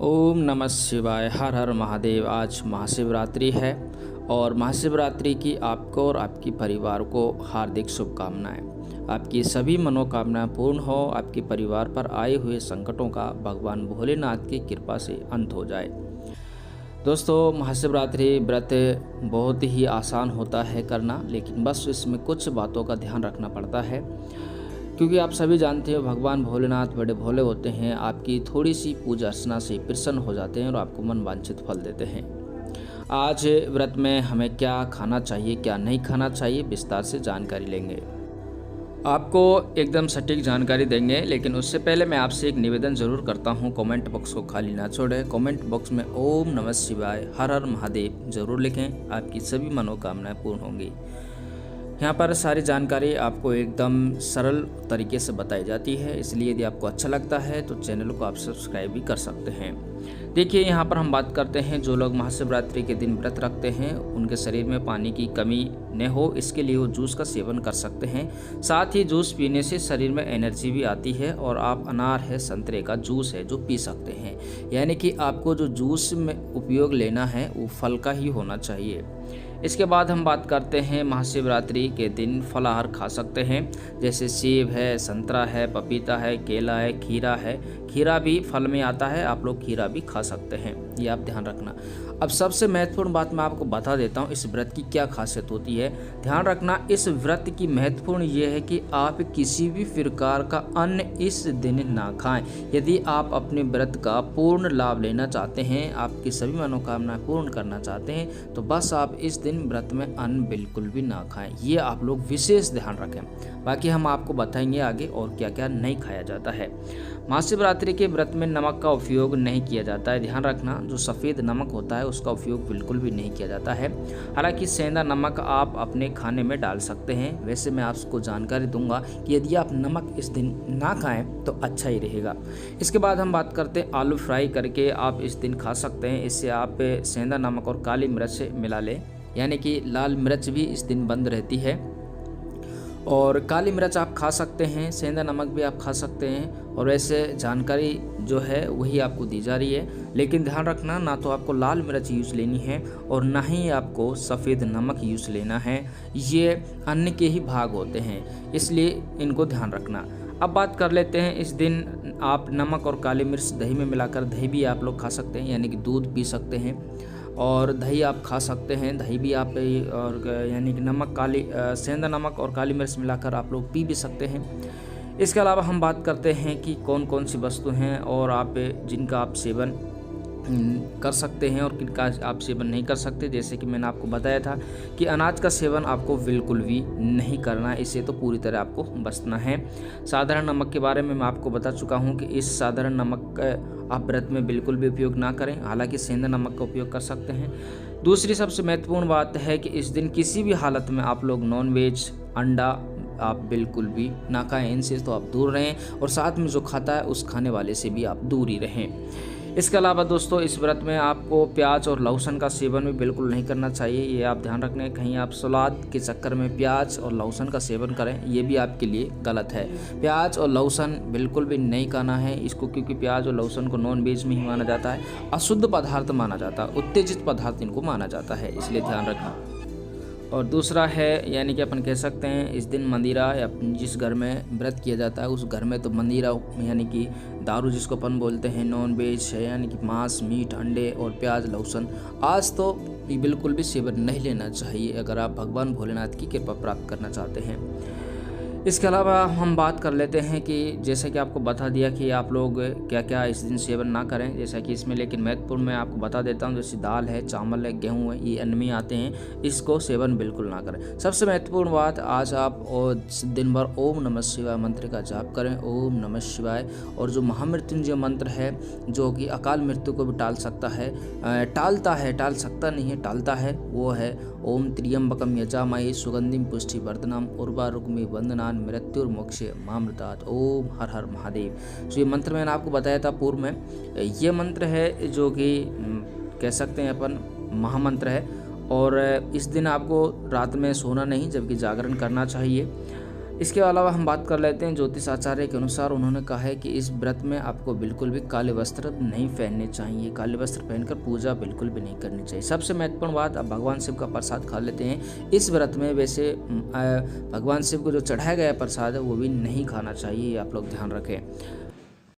ओम नमः शिवाय। हर हर महादेव। आज महाशिवरात्रि है और महाशिवरात्रि की आपको और आपके परिवार को हार्दिक शुभकामनाएं। आपकी सभी मनोकामनाएं पूर्ण हो, आपके परिवार पर आए हुए संकटों का भगवान भोलेनाथ की कृपा से अंत हो जाए। दोस्तों, महाशिवरात्रि व्रत बहुत ही आसान होता है करना, लेकिन बस इसमें कुछ बातों का ध्यान रखना पड़ता है, क्योंकि आप सभी जानते हो भगवान भोलेनाथ बड़े भोले होते हैं। आपकी थोड़ी सी पूजा अर्चना से प्रसन्न हो जाते हैं और आपको मन वांछित फल देते हैं। आज व्रत में हमें क्या खाना चाहिए, क्या नहीं खाना चाहिए, विस्तार से जानकारी लेंगे। आपको एकदम सटीक जानकारी देंगे, लेकिन उससे पहले मैं आपसे एक निवेदन जरूर करता हूं। कमेंट बॉक्स को खाली ना छोड़ें। कमेंट बॉक्स में ओम नमः शिवाय, हर हर महादेव जरूर लिखें। आपकी सभी मनोकामनाएं पूर्ण होंगी। यहाँ पर सारी जानकारी आपको एकदम सरल तरीके से बताई जाती है, इसलिए यदि आपको अच्छा लगता है तो चैनल को आप सब्सक्राइब भी कर सकते हैं। देखिए, यहाँ पर हम बात करते हैं जो लोग महाशिवरात्रि के दिन व्रत रखते हैं उनके शरीर में पानी की कमी न हो, इसके लिए वो जूस का सेवन कर सकते हैं। साथ ही जूस पीने से शरीर में एनर्जी भी आती है और आप अनार है, संतरे का जूस है जो पी सकते हैं। यानी कि आपको जो जूस में उपयोग लेना है वो फल का ही होना चाहिए। इसके बाद हम बात करते हैं महाशिवरात्रि के दिन फलाहार खा सकते हैं, जैसे सेब है, संतरा है, पपीता है, केला है, खीरा है। खीरा भी फल में आता है, आप लोग खीरा भी खा सकते हैं, ये आप ध्यान रखना। अब सबसे महत्वपूर्ण बात मैं आपको बता देता हूँ, इस व्रत की क्या खासियत होती है। ध्यान रखना, इस व्रत की महत्वपूर्ण ये है कि आप किसी भी प्रकार का अन्न इस दिन ना खाएं। यदि आप अपने व्रत का पूर्ण लाभ लेना चाहते हैं, आपकी सभी मनोकामनाएं पूर्ण करना चाहते हैं, तो बस आप इस दिन व्रत में अन्न बिल्कुल भी ना खाएं। ये आप लोग विशेष ध्यान रखें। बाकी हम आपको बताएंगे आगे और क्या क्या नहीं खाया जाता है। महाशिवरात्रि के व्रत में नमक का उपयोग नहीं किया जाता है। ध्यान रखना, जो सफ़ेद नमक होता है उसका उपयोग बिल्कुल भी नहीं किया जाता है। हालांकि सेंधा नमक आप अपने खाने में डाल सकते हैं। वैसे मैं आपको जानकारी दूंगा कि यदि आप नमक इस दिन ना खाएं तो अच्छा ही रहेगा। इसके बाद हम बात करते हैं आलू फ्राई करके आप इस दिन खा सकते हैं। इससे आप सेंधा नमक और काली मिर्च मिला लें, यानी कि लाल मिर्च भी इस दिन बंद रहती है और काली मिर्च आप खा सकते हैं, सेंधा नमक भी आप खा सकते हैं। और वैसे जानकारी जो है वही आपको दी जा रही है, लेकिन ध्यान रखना, ना तो आपको लाल मिर्च यूज़ लेनी है और ना ही आपको सफ़ेद नमक यूज़ लेना है। ये अन्न के ही भाग होते हैं, इसलिए इनको ध्यान रखना। अब बात कर लेते हैं, इस दिन आप नमक और काली मिर्च दही में मिलाकर दही भी आप लोग खा सकते हैं, यानी कि दूध पी सकते हैं और दही आप खा सकते हैं। दही भी आप और यानी कि सेंधा नमक और काली मिर्च मिलाकर आप लोग पी भी सकते हैं। इसके अलावा हम बात करते हैं कि कौन कौन सी वस्तु हैं और जिनका आप सेवन कर सकते हैं और किनका आप सेवन नहीं कर सकते। जैसे कि मैंने आपको बताया था कि अनाज का सेवन आपको बिल्कुल भी नहीं करना है, इससे तो पूरी तरह आपको बचना है। साधारण नमक के बारे में मैं आपको बता चुका हूं कि इस साधारण नमक आप व्रत में बिल्कुल भी उपयोग ना करें, हालांकि सेंधा नमक का उपयोग कर सकते हैं। दूसरी सबसे महत्वपूर्ण बात है कि इस दिन किसी भी हालत में आप लोग नॉनवेज, अंडा आप बिल्कुल भी ना खाएं। इनसे तो आप दूर रहें और साथ में जो खाता है उस खाने वाले से भी आप दूर ही रहें। इसके अलावा दोस्तों, इस व्रत में आपको प्याज और लहसुन का सेवन भी बिल्कुल नहीं करना चाहिए। ये आप ध्यान रखना, कहीं आप सलाद के चक्कर में प्याज और लहसुन का सेवन करें, ये भी आपके लिए गलत है। प्याज और लहसुन बिल्कुल भी नहीं खाना है इसको, क्योंकि प्याज और लहसुन को नॉन वेज में ही माना जाता है, अशुद्ध पदार्थ माना जाता है, उत्तेजित पदार्थ इनको माना जाता है, इसलिए ध्यान रखना। और दूसरा है, यानी कि अपन कह सकते हैं इस दिन मंदिरा या जिस घर में व्रत किया जाता है उस घर में तो मंदिरा यानी कि दारू जिसको अपन बोलते हैं, नॉन वेज है, यानी कि मांस, मीट, अंडे और प्याज, लहसुन आज तो बिल्कुल भी सेवन नहीं लेना चाहिए अगर आप भगवान भोलेनाथ की कृपा प्राप्त करना चाहते हैं। इसके अलावा हम बात कर लेते हैं कि जैसे कि आपको बता दिया कि आप लोग क्या क्या इस दिन सेवन ना करें, जैसा कि इसमें, लेकिन महत्वपूर्ण मैं आपको बता देता हूं, जैसे दाल है, चावल है, गेहूं है, ये अन्न में आते हैं, इसको सेवन बिल्कुल ना करें। सबसे महत्वपूर्ण बात, आज आप दिन भर ओम नमः शिवाय मंत्र का जाप करें, ओम नमः शिवाय। और जो महामृत्युंजय मंत्र है जो कि अकाल मृत्यु को भी टाल सकता है, वो है ओम त्र्यंबकम यजामहे सुगंधिम पुष्टिवर्धनम उर्वारुकमिव वंदनान मृत्युर्मोक्षे मामृतात्। ओम हर हर महादेव। तो ये मंत्र मैंने आपको बताया था पूर्व में। ये मंत्र है जो कि कह सकते हैं अपन महामंत्र है और इस दिन आपको रात में सोना नहीं जबकि जागरण करना चाहिए। इसके अलावा हम बात कर लेते हैं ज्योतिष आचार्य के अनुसार उन्होंने कहा है कि इस व्रत में आपको बिल्कुल भी काले वस्त्र नहीं पहनने चाहिए, काले वस्त्र पहनकर पूजा बिल्कुल भी नहीं करनी चाहिए। सबसे महत्वपूर्ण बात, अब भगवान शिव का प्रसाद खा लेते हैं इस व्रत में। वैसे भगवान शिव को जो चढ़ाया गया प्रसाद है वो भी नहीं खाना चाहिए, आप लोग ध्यान रखें।